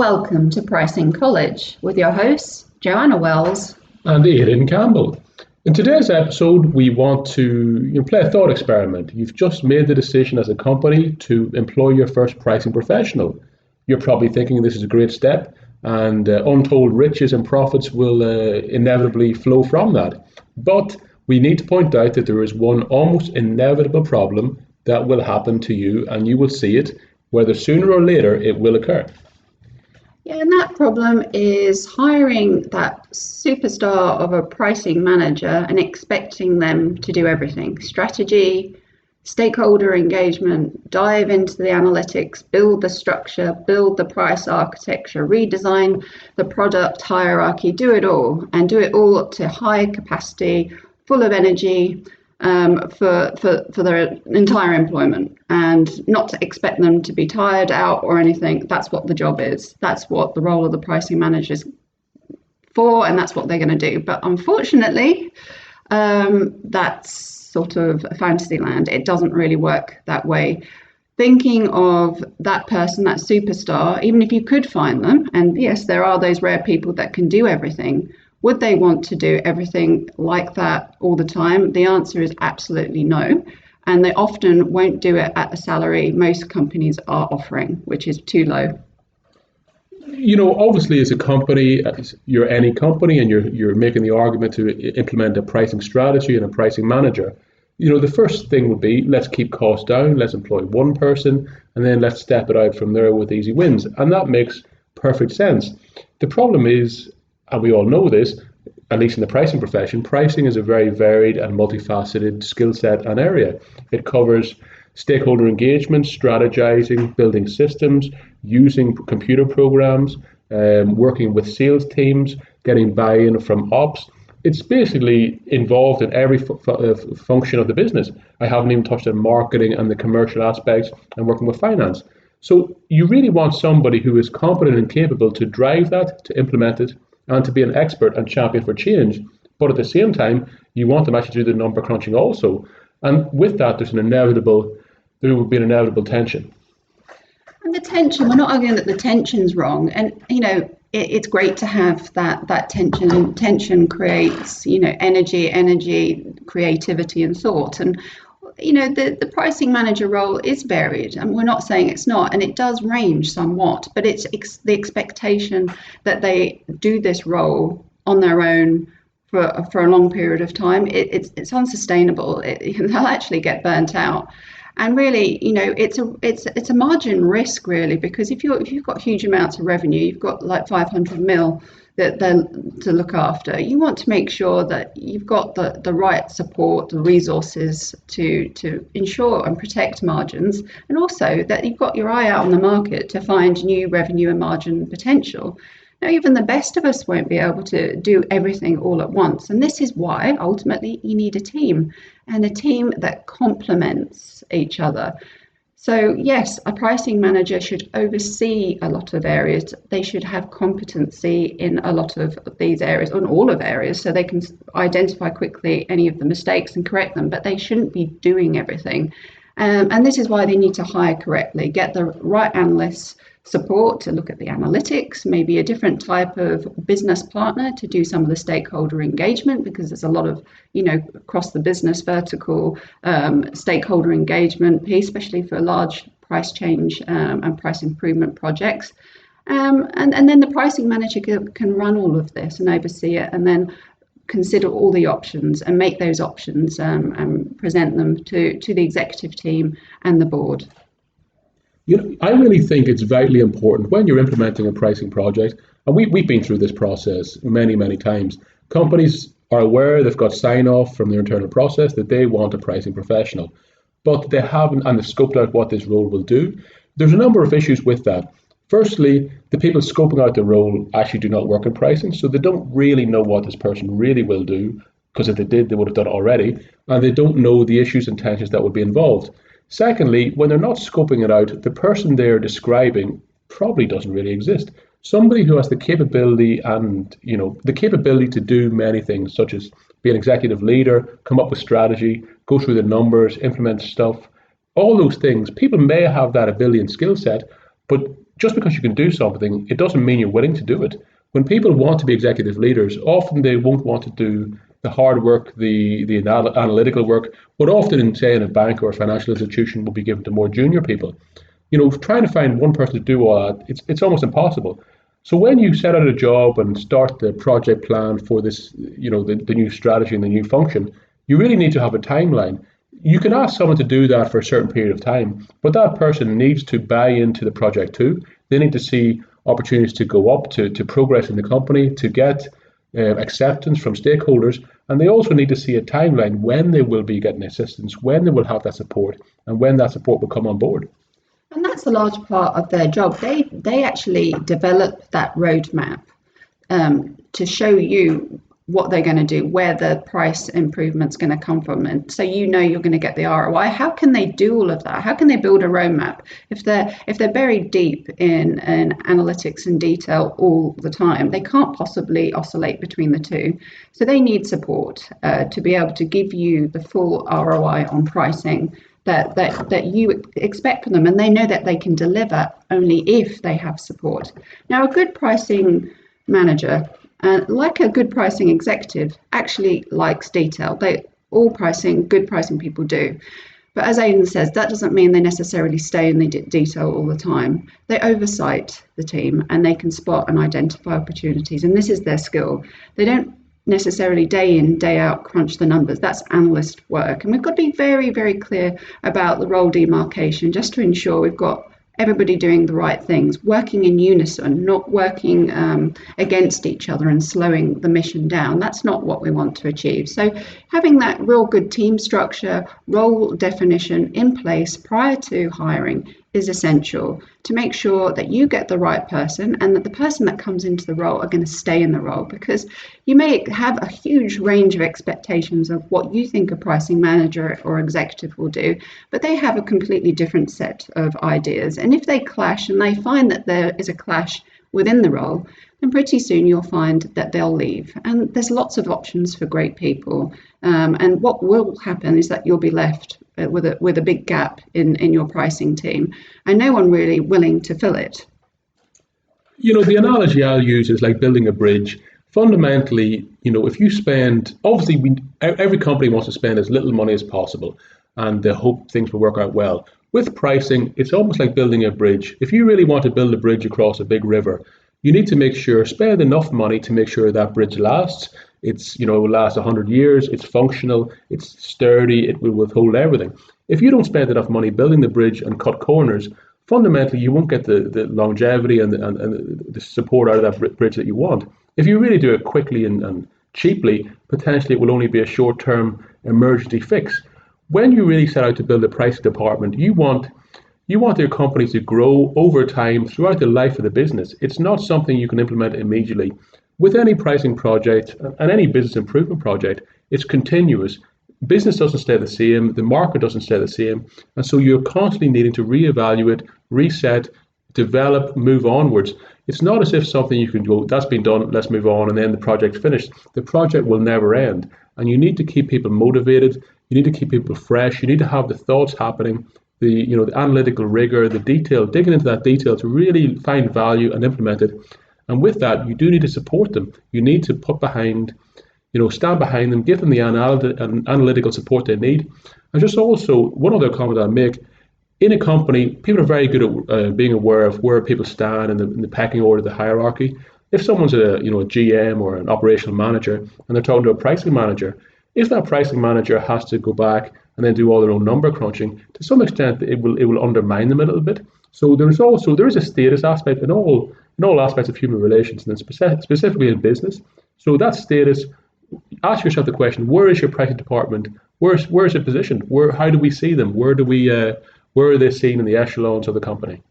welcome to Pricing College with your hosts, Joanna Wells and Aidan Campbell. In today's episode, we want to play a thought experiment. You've just made the decision as a company to employ your first pricing professional. You're probably thinking this is a great step and untold riches and profits will inevitably flow from that. But we need to point out that there is one almost inevitable problem that will happen to you, and you will see it, whether sooner or later it will occur. Yeah, and that problem is hiring that superstar of a pricing manager and expecting them to do everything. Strategy, stakeholder engagement, dive into the analytics, build the structure, build the price architecture, redesign the product hierarchy, do it all, and do it all to high capacity, full of energy, for their entire employment, and not to expect them to be tired out or anything. That's what the job is. That's what the role of the pricing manager is for, and that's what they're going to do. But unfortunately, that's sort of a fantasy land. It doesn't really work that way. Thinking of that person, that superstar, even if you could find them, and yes, there are those rare people that can do everything, would they want to do everything like that all the time? The answer is absolutely no. And they often won't do it at a salary most companies are offering, which is too low. Obviously, as a company, you're any company, and you're making the argument to implement a pricing strategy and a pricing manager. The first thing would be, let's keep costs down, let's employ one person, and then let's step it out from there with easy wins. And that makes perfect sense. The problem is, and we all know this, at least in the pricing profession, pricing is a very varied and multifaceted skill set and area. It covers stakeholder engagement, strategizing, building systems, using computer programs, working with sales teams, getting buy-in from ops. It's basically involved in every function of the business. I haven't even touched on marketing and the commercial aspects and working with finance. So you really want somebody who is competent and capable to drive that, to implement it, and to be an expert and champion for change. But at the same time, you want them actually to do the number crunching also. And with that, there will be an inevitable tension. And the tension, we're not arguing that the tension's wrong. And, it's great to have that tension. Tension creates, energy, creativity and thought. And, the pricing manager role is varied, and we're not saying it's not, and it does range somewhat, but it's the expectation that they do this role on their own for a long period of time. It's unsustainable. They'll actually get burnt out. And really, it's a margin risk, really, because if you've got huge amounts of revenue, you've got like 500 mil that they're to look after, you want to make sure that you've got the right support, the resources to ensure and protect margins, and also that you've got your eye out on the market to find new revenue and margin potential. Now, even the best of us won't be able to do everything all at once. And this is why ultimately you need a team, and a team that complements each other. So yes, a pricing manager should oversee a lot of areas. They should have competency in a lot of these areas, on all of areas, so they can identify quickly any of the mistakes and correct them, but they shouldn't be doing everything. And this is why they need to hire correctly, get the right analysts, support to look at the analytics, maybe a different type of business partner to do some of the stakeholder engagement, because there's a lot of, across the business vertical stakeholder engagement piece, especially for large price change and price improvement projects. And then the pricing manager can run all of this and oversee it, and then consider all the options and make those options and present them to the executive team and the board. I really think it's vitally important when you're implementing a pricing project, and we've been through this process many, many times. Companies are aware, they've got sign-off from their internal process that they want a pricing professional, but they haven't, and they've scoped out what this role will do. There's a number of issues with that. Firstly, the people scoping out the role actually do not work in pricing, so they don't really know what this person really will do, because if they did, they would have done it already, and they don't know the issues and tensions that would be involved. Secondly, when they're not scoping it out, the person they're describing probably doesn't really exist. Somebody who has the capability and, the capability to do many things, such as be an executive leader, come up with strategy, go through the numbers, implement stuff, all those things. People may have that ability and skill set, But just because you can do something, it doesn't mean you're willing to do it. When people want to be executive leaders, often they won't want to do the hard work, the analytical work. What often, in say, in a bank or a financial institution, will be given to more junior people. Trying to find one person to do all that, it's almost impossible. So when you set out a job and start the project plan for this, the new strategy and the new function, you really need to have a timeline. You can ask someone to do that for a certain period of time, but that person needs to buy into the project too. They need to see opportunities to go up, to progress in the company, to get acceptance from stakeholders, and they also need to see a timeline when they will be getting assistance, when they will have that support, and when that support will come on board. And that's a large part of their job. They actually develop that roadmap to show you what they're going to do, where the price improvement's going to come from, and so you're going to get the ROI. How can they do all of that? How can they build a roadmap if they're buried deep in analytics and detail all the time? They can't possibly oscillate between the two. So they need support to be able to give you the full ROI on pricing that you expect from them, and they know that they can deliver only if they have support. Now, a good pricing manager, like a good pricing executive, actually likes detail. Good pricing people do. But as Aidan says, that doesn't mean they necessarily stay in the detail all the time. They oversight the team and they can spot and identify opportunities, and this is their skill. They don't necessarily day in, day out crunch the numbers. That's analyst work. And we've got to be very, very clear about the role demarcation just to ensure we've got everybody doing the right things, working in unison, not working against each other and slowing the mission down. That's not what we want to achieve. So having that real good team structure, role definition in place prior to hiring is essential to make sure that you get the right person and that the person that comes into the role are going to stay in the role, because you may have a huge range of expectations of what you think a pricing manager or executive will do, but they have a completely different set of ideas. And if they clash and they find that there is a clash within the role, then pretty soon you'll find that they'll leave. And there's lots of options for great people. And what will happen is that you'll be left with a big gap in your pricing team, and no one really willing to fill it. The analogy I'll use is like building a bridge. Fundamentally, if you spend, obviously, every company wants to spend as little money as possible, and they hope things will work out well. With pricing, it's almost like building a bridge. If you really want to build a bridge across a big river, you need to spend enough money to make sure that bridge lasts. It will last 100 years, it's functional, it's sturdy, it will withhold everything. If you don't spend enough money building the bridge and cut corners, fundamentally you won't get the longevity and the support out of that bridge that you want. If you really do it quickly and cheaply, potentially it will only be a short-term emergency fix. When you really set out to build a pricing department, you want your company to grow over time throughout the life of the business. It's not something you can implement immediately. With any pricing project and any business improvement project, it's continuous. Business doesn't stay the same, the market doesn't stay the same, and so you're constantly needing to reevaluate, reset, develop, move onwards. It's not as if something you can go, that's been done, let's move on, and then the project's finished. The project will never end, and you need to keep people motivated, you need to keep people fresh, you need to have the thoughts happening, the analytical rigor, the detail, digging into that detail to really find value and implement it. And with that, you do need to support them. You need to stand behind them, give them the analytical support they need. And just also, one other comment I'll make, in a company, people are very good at being aware of where people stand in the pecking order, the hierarchy. If someone's a GM or an operational manager and they're talking to a pricing manager, if that pricing manager has to go back and then do all their own number crunching, to some extent it will undermine them a little bit. So there is a status aspect in all aspects of human relations, and specifically in business. So that status, ask yourself the question: where is your pricing department? Where is it positioned? How do we see them? Where are they seen in the echelons of the company?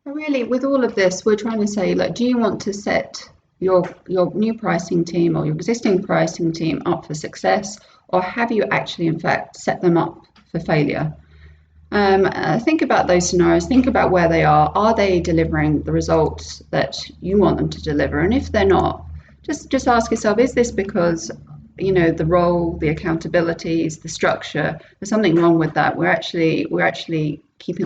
Really, with all of this, we're trying to say, do you want to set your new pricing team or your existing pricing team up for success, or have you actually, in fact, set them up for failure? Think about those scenarios. Think about where they are. Are they delivering the results that you want them to deliver? And if they're not, just ask yourself: is this because the role, the accountabilities, the structure? There's something wrong with that. We're actually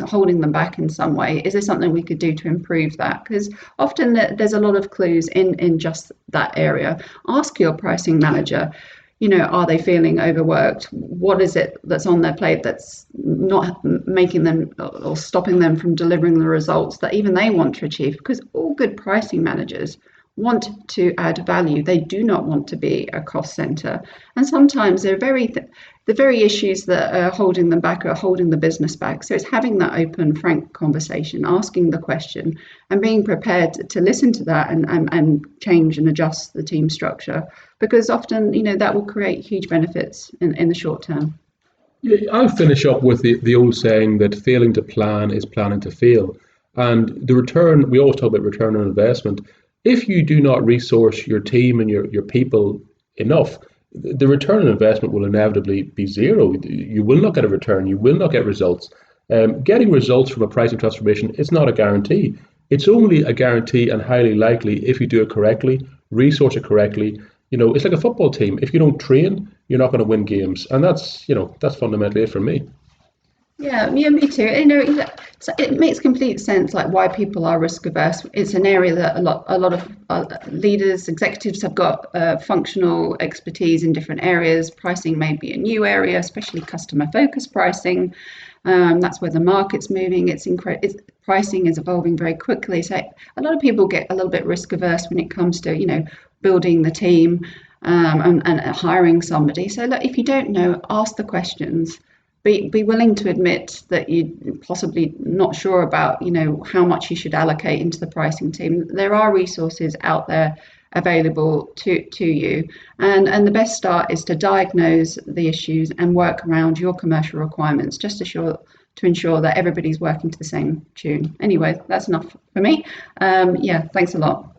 holding them back in some way? Is there something we could do to improve that? Because often there's a lot of clues in just that area. Ask your pricing manager, are they feeling overworked? What is it that's on their plate that's not making them or stopping them from delivering the results that even they want to achieve? Because all good pricing managers want to add value. They do not want to be a cost center. And sometimes the very issues that are holding them back are holding the business back. So it's having that open, frank conversation, asking the question, and being prepared to listen to that and change and adjust the team structure. Because often, that will create huge benefits in the short term. Yeah, I'll finish up with the old saying that failing to plan is planning to fail. And the return, we always talk about return on investment. If you do not resource your team and your people enough, the return on investment will inevitably be zero. You will not get a return. You will not get results. Getting results from a pricing transformation is not a guarantee. It's only a guarantee and highly likely if you do it correctly, resource it correctly. It's like a football team. If you don't train, you're not going to win games. And that's fundamentally it for me. Yeah, me too. It makes complete sense, like why people are risk averse. It's an area that a lot of leaders, executives have got functional expertise in different areas. Pricing may be a new area, especially customer focused pricing. That's where the market's moving. Pricing is evolving very quickly. So a lot of people get a little bit risk averse when it comes to building the team and hiring somebody. So look, if you don't know, ask the questions. Be willing to admit that you're possibly not sure about, how much you should allocate into the pricing team. There are resources out there available to you. And the best start is to diagnose the issues and work around your commercial requirements, just to ensure that everybody's working to the same tune. Anyway, that's enough for me. Thanks a lot.